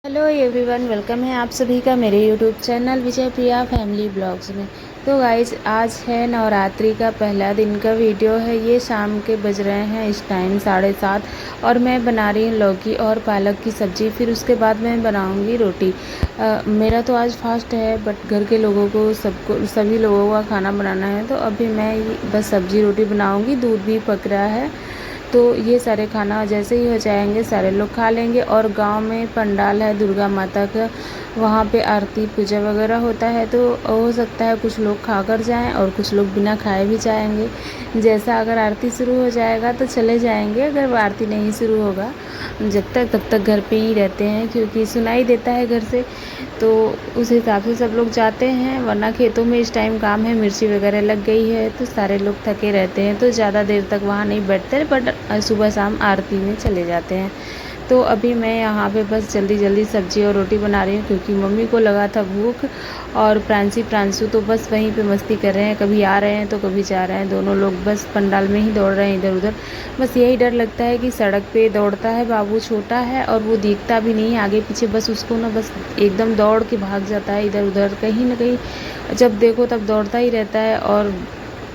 Hello everyone, welcome है आप सभी का मेरे यूट्यूब चैनल विजय प्रिया फैमिली ब्लॉग्स में। तो गाइज, आज है नवरात्रि का पहला दिन का वीडियो है। ये शाम के बज रहे हैं इस टाइम 7:30 और मैं बना रही हूँ लौकी और पालक की सब्ज़ी। फिर उसके बाद मैं बनाऊँगी रोटी। मेरा तो आज फास्ट है, बट घर के लोगों को सभी लोगों का खाना बनाना है। तो अभी मैं बस सब्ज़ी रोटी बनाऊँगी, दूध भी पक रहा है। तो ये सारे खाना जैसे ही हो जाएंगे सारे लोग खा लेंगे। और गांव में पंडाल है दुर्गा माता का, वहाँ पे आरती पूजा वगैरह होता है। तो हो सकता है कुछ लोग खाकर जाएं और कुछ लोग बिना खाए भी जाएंगे। जैसा अगर आरती शुरू हो जाएगा तो चले जाएंगे, अगर आरती नहीं शुरू होगा जब तक तब तक घर पे ही रहते हैं, क्योंकि सुनाई देता है घर से। तो उस हिसाब से सब लोग जाते हैं, वरना खेतों में इस टाइम काम है, मिर्ची वगैरह लग गई है तो सारे लोग थके रहते हैं, तो ज़्यादा देर तक वहाँ नहीं बैठते, बट सुबह शाम आरती में चले जाते हैं। तो अभी मैं यहाँ पे बस जल्दी जल्दी सब्ज़ी और रोटी बना रही हूँ, क्योंकि मम्मी को लगा था भूख। और प्रांशु तो बस वहीं पे मस्ती कर रहे हैं, कभी आ रहे हैं तो कभी जा रहे हैं। दोनों लोग बस पंडाल में ही दौड़ रहे हैं इधर उधर। बस यही डर लगता है कि सड़क पे दौड़ता है बाबू, छोटा है और वो दिखता भी नहीं है आगे पीछे, बस उसको ना बस एकदम दौड़ के भाग जाता है इधर उधर, कहीं ना कहीं जब देखो तब दौड़ता ही रहता है। और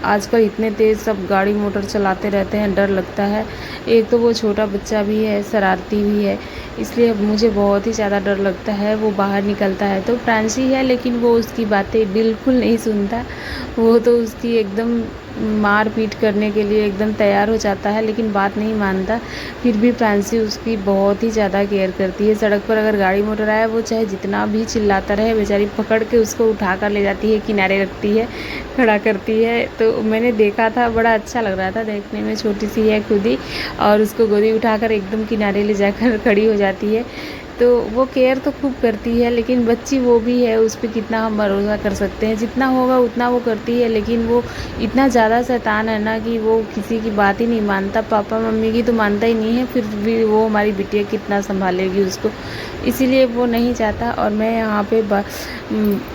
आजकल इतने तेज़ सब गाड़ी मोटर चलाते रहते हैं, डर लगता है। एक तो वो छोटा बच्चा भी है, शरारती भी है, इसलिए मुझे बहुत ही ज़्यादा डर लगता है। वो बाहर निकलता है तो प्रांशी है, लेकिन वो उसकी बातें बिल्कुल नहीं सुनता। वो तो उसकी एकदम मार पीट करने के लिए एकदम तैयार हो जाता है, लेकिन बात नहीं मानता। फिर भी प्रांशी उसकी बहुत ही ज़्यादा केयर करती है। सड़क पर अगर गाड़ी मोटर आए, वो चाहे जितना भी चिल्लाता रहे, बेचारी पकड़ के उसको उठा कर ले जाती है, किनारे रखती है, खड़ा करती है। तो मैंने देखा था, बड़ा अच्छा लग रहा था देखने में। छोटी सी है खुद ही, और उसको गोदी उठाकर एकदम किनारे ले जाकर खड़ी हो जाती है। तो वो केयर तो खूब करती है, लेकिन बच्ची वो भी है, उस पर कितना हम भरोसा कर सकते हैं। जितना होगा उतना वो करती है, लेकिन वो इतना ज़्यादा शैतान है ना कि वो किसी की बात ही नहीं मानता। पापा मम्मी की तो मानता ही नहीं है, फिर भी वो हमारी बिटिया कितना संभालेगी उसको, इसीलिए वो नहीं चाहता। और मैं यहाँ पे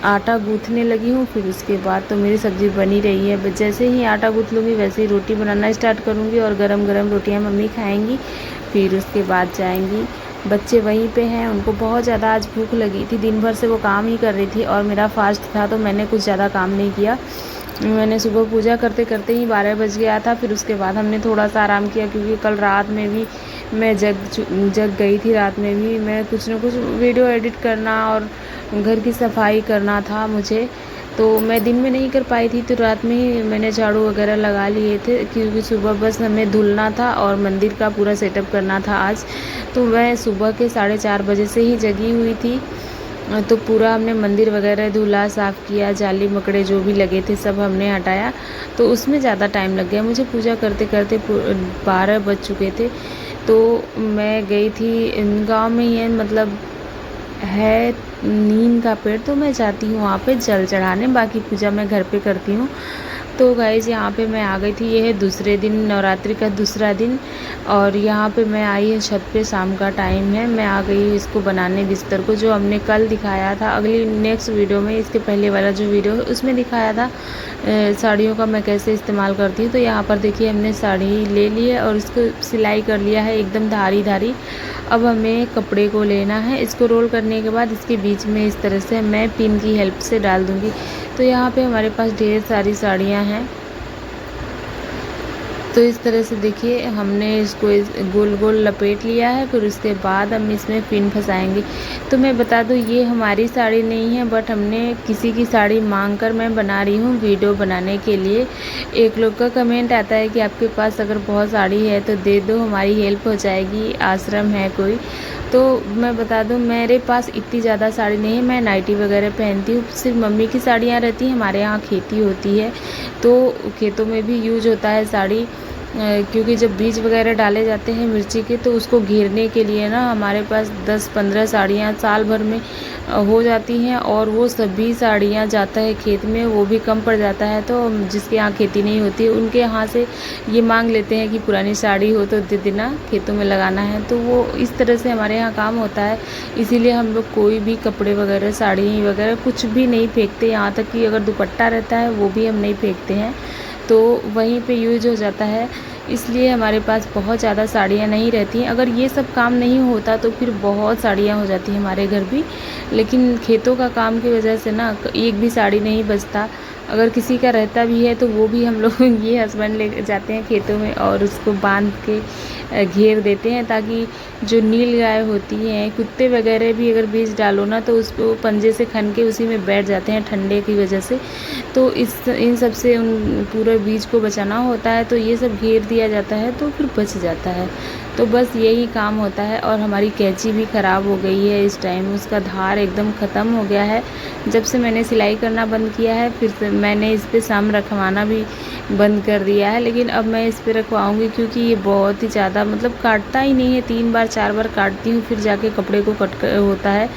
आटा गूँथने लगी हूँ। फिर उसके बाद तो मेरी सब्ज़ी बनी रही है, जैसे ही आटा गूँथ लूँगी वैसे ही रोटी बनाना स्टार्ट करूँगी, और गरम गरम रोटियाँ मम्मी खाएँगी। फिर उसके बाद जाएंगी। बच्चे वहीं पे हैं, उनको बहुत ज़्यादा आज भूख लगी थी, दिन भर से वो काम ही कर रही थी और मेरा फास्ट था, तो मैंने कुछ ज़्यादा काम नहीं किया। मैंने सुबह पूजा करते करते ही 12 बज गया था। फिर उसके बाद हमने थोड़ा सा आराम किया, क्योंकि कल रात में भी मैं जग गई थी। रात में भी मैं कुछ ना कुछ वीडियो एडिट करना और घर की सफाई करना था मुझे, तो मैं दिन में नहीं कर पाई थी। तो रात में ही मैंने झाड़ू वगैरह लगा लिए थे, क्योंकि सुबह बस हमें धुलना था और मंदिर का पूरा सेटअप करना था आज। तो मैं सुबह के 4:30 बजे से ही जगी हुई थी। तो पूरा हमने मंदिर वगैरह धुला, साफ़ किया, जाली मकड़े जो भी लगे थे सब हमने हटाया। तो उसमें ज़्यादा टाइम लग गया मुझे, पूजा करते करते 12 बज चुके थे। तो मैं गई थी, गांव में ही है, मतलब है नीम का पेड़, तो मैं जाती हूँ वहाँ पे जल चढ़ाने, बाकी पूजा मैं घर पे करती हूँ। तो गाइज़, यहाँ पे मैं आ गई थी। ये है दूसरे दिन, नवरात्रि का दूसरा दिन, और यहाँ पे मैं आई है छत पे। शाम का टाइम है, मैं आ गई इसको बनाने, बिस्तर को, जो हमने कल दिखाया था। अगली नेक्स्ट वीडियो में, इसके पहले वाला जो वीडियो है उसमें दिखाया था साड़ियों का मैं कैसे इस्तेमाल करती हूँ। तो यहाँ पर देखिए, हमने साड़ी ले ली है और इसको सिलाई कर लिया है एकदम धारी धारी। अब हमें कपड़े को लेना है, इसको रोल करने के बाद इसके बीच में इस तरह से मैं पिन की हेल्प से डाल दूँगी। तो यहाँ पे हमारे पास ढेर सारी साड़ियाँ हैं। तो इस तरह से देखिए, हमने इसको गोल गोल लपेट लिया है। फिर उसके बाद हम इसमें पिन फंसाएंगे। तो मैं बता दूँ, ये हमारी साड़ी नहीं है, बट हमने किसी की साड़ी मांग कर मैं बना रही हूँ वीडियो बनाने के लिए। एक लोग का कमेंट आता है कि आपके पास अगर बहुत साड़ी है तो दे दो, हमारी हेल्प हो जाएगी, आश्रम है कोई। तो मैं बता दूं, मेरे पास इतनी ज़्यादा साड़ी नहीं है, मैं नाइटी वगैरह पहनती हूँ। सिर्फ मम्मी की साड़ियाँ रहती हैं, हमारे यहाँ खेती होती है तो खेतों में भी यूज होता है साड़ी। क्योंकि जब बीज वगैरह डाले जाते हैं मिर्ची के, तो उसको घेरने के लिए ना हमारे पास 10-15 साड़ियाँ साल भर में हो जाती हैं, और वो सभी साड़ियाँ जाता है खेत में, वो भी कम पड़ जाता है। तो जिसके यहाँ खेती नहीं होती है उनके यहाँ से ये मांग लेते हैं कि पुरानी साड़ी हो तो दे देना, खेतों में लगाना है। तो वो इस तरह से हमारे यहाँ काम होता है। इसीलिए हम लोग कोई भी कपड़े वगैरह, साड़ी वगैरह कुछ भी नहीं फेंकते, यहाँ तक कि अगर दुपट्टा रहता है वो भी हम नहीं फेंकते हैं। तो वहीं पे यूज हो जाता है, इसलिए हमारे पास बहुत ज़्यादा साड़ियाँ नहीं रहती हैं। अगर ये सब काम नहीं होता तो फिर बहुत साड़ियाँ हो जाती हैं हमारे घर भी, लेकिन खेतों का काम की वजह से ना एक भी साड़ी नहीं बचता। अगर किसी का रहता भी है तो वो भी हम लोग ये हस्बैंड ले जाते हैं खेतों में और उसको बांध के घेर देते हैं, ताकि जो नील गाय होती हैं, कुत्ते वगैरह भी अगर बीज डालो ना तो उसको पंजे से खन के उसी में बैठ जाते हैं ठंडे की वजह से। तो इन सब से उन पूरे बीज को बचाना होता है, तो ये सब घेर दिया जाता है तो फिर बच जाता है। तो बस यही काम होता है। और हमारी कैंची भी ख़राब हो गई है इस टाइम, उसका धार एकदम ख़त्म हो गया है। जब से मैंने सिलाई करना बंद किया है फिर से मैंने इस पे साम रखवाना भी बंद कर दिया है, लेकिन अब मैं इस पे रखवाऊँगी क्योंकि ये बहुत ही ज़्यादा मतलब काटता ही नहीं है। 3 बार 4 बार काटती हूँ फिर जाके कपड़े को कट होता है।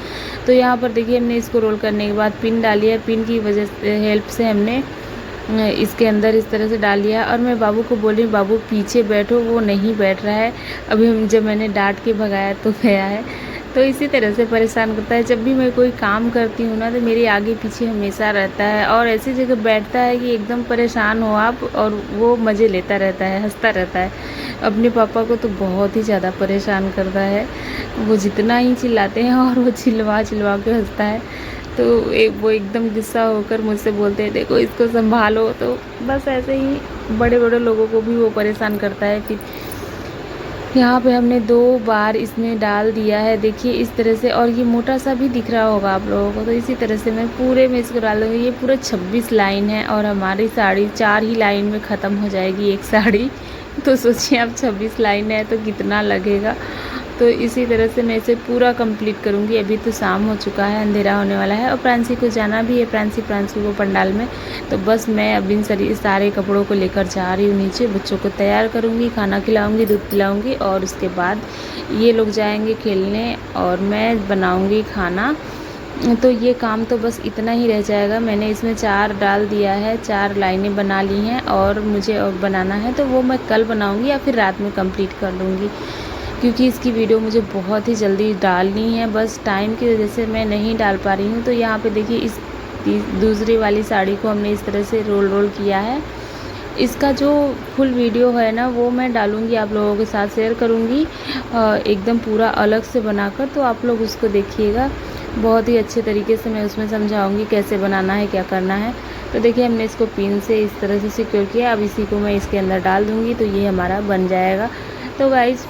तो यहाँ पर देखिए हमने इसको रोल करने के बाद पिन डाली है, पिन की वजह से हेल्प से हमने इसके अंदर इस तरह से डाल लिया। और मैं बाबू को बोली बाबू पीछे बैठो, वो नहीं बैठ रहा है। अभी जब मैंने डांट के भगाया तो गया है। तो इसी तरह से परेशान करता है। जब भी मैं कोई काम करती हूँ ना तो मेरे आगे पीछे हमेशा रहता है और ऐसी जगह बैठता है कि एकदम परेशान हो आप, और वो मज़े लेता रहता है, हंसता रहता है। अपने पापा को तो बहुत ही ज़्यादा परेशान करता है, वो जितना ही चिल्लाते हैं और वो चिल्ला चिल्ला के हंसता है। तो वो एकदम गुस्सा होकर मुझसे बोलते हैं देखो इसको संभालो। तो बस ऐसे ही बड़े बड़े लोगों को भी वो परेशान करता है। फिर यहाँ पे हमने 2 बार इसमें डाल दिया है, देखिए इस तरह से। और ये मोटा सा भी दिख रहा होगा आप लोगों को। तो इसी तरह से मैं पूरे में इसको डाल दूँगी। ये पूरा 26 लाइन है और हमारी साड़ी 4 ही लाइन में ख़त्म हो जाएगी एक साड़ी। तो सोचिए आप 26 लाइन है तो कितना लगेगा। तो इसी तरह से मैं इसे पूरा कंप्लीट करूँगी। अभी तो शाम हो चुका है, अंधेरा होने वाला है और प्रांसी को जाना भी है, प्रांसी को पंडाल में। तो बस मैं अब इन सारे कपड़ों को लेकर जा रही हूँ नीचे। बच्चों को तैयार करूँगी, खाना खिलाऊँगी, दूध पिलाऊँगी और उसके बाद ये लोग जाएंगे खेलने और मैं बनाऊँगी खाना। तो ये काम तो बस इतना ही रह जाएगा। मैंने इसमें 4 डाल दिया है, 4 लाइनें बना ली हैं और मुझे और बनाना है, तो वो मैं कल बनाऊँगी या फिर रात में कंप्लीट कर लूँगी, क्योंकि इसकी वीडियो मुझे बहुत ही जल्दी डालनी है। बस टाइम की वजह से मैं नहीं डाल पा रही हूँ। तो यहाँ पे देखिए इस दूसरी वाली साड़ी को हमने इस तरह से रोल किया है। इसका जो फुल वीडियो है ना वो मैं डालूँगी, आप लोगों के साथ शेयर करूँगी एकदम पूरा अलग से बनाकर। तो आप लोग उसको देखिएगा, बहुत ही अच्छे तरीके से मैं उसमें समझाऊँगी कैसे बनाना है, क्या करना है। तो देखिए हमने इसको पिन से इस तरह से सिक्योर किया। अब इसी को मैं इसके अंदर डाल दूँगी तो ये हमारा बन जाएगा। तो गाइज़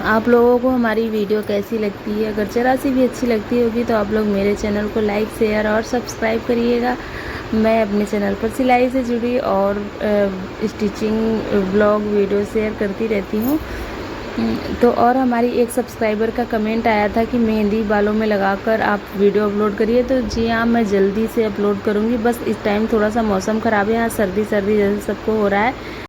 आप लोगों को हमारी वीडियो कैसी लगती है? अगर ज़रा सी भी अच्छी लगती होगी तो आप लोग मेरे चैनल को लाइक, शेयर और सब्सक्राइब करिएगा। मैं अपने चैनल पर सिलाई से जुड़ी और स्टिचिंग ब्लॉग वीडियो शेयर करती रहती हूँ। तो और हमारी एक सब्सक्राइबर का कमेंट आया था कि मेहंदी बालों में लगाकर आप वीडियो अपलोड करिए। तो जी हाँ, मैं जल्दी से अपलोड करूँगी। बस इस टाइम थोड़ा सा मौसम ख़राब है, यहाँ सर्दी जैसे सबको हो रहा है।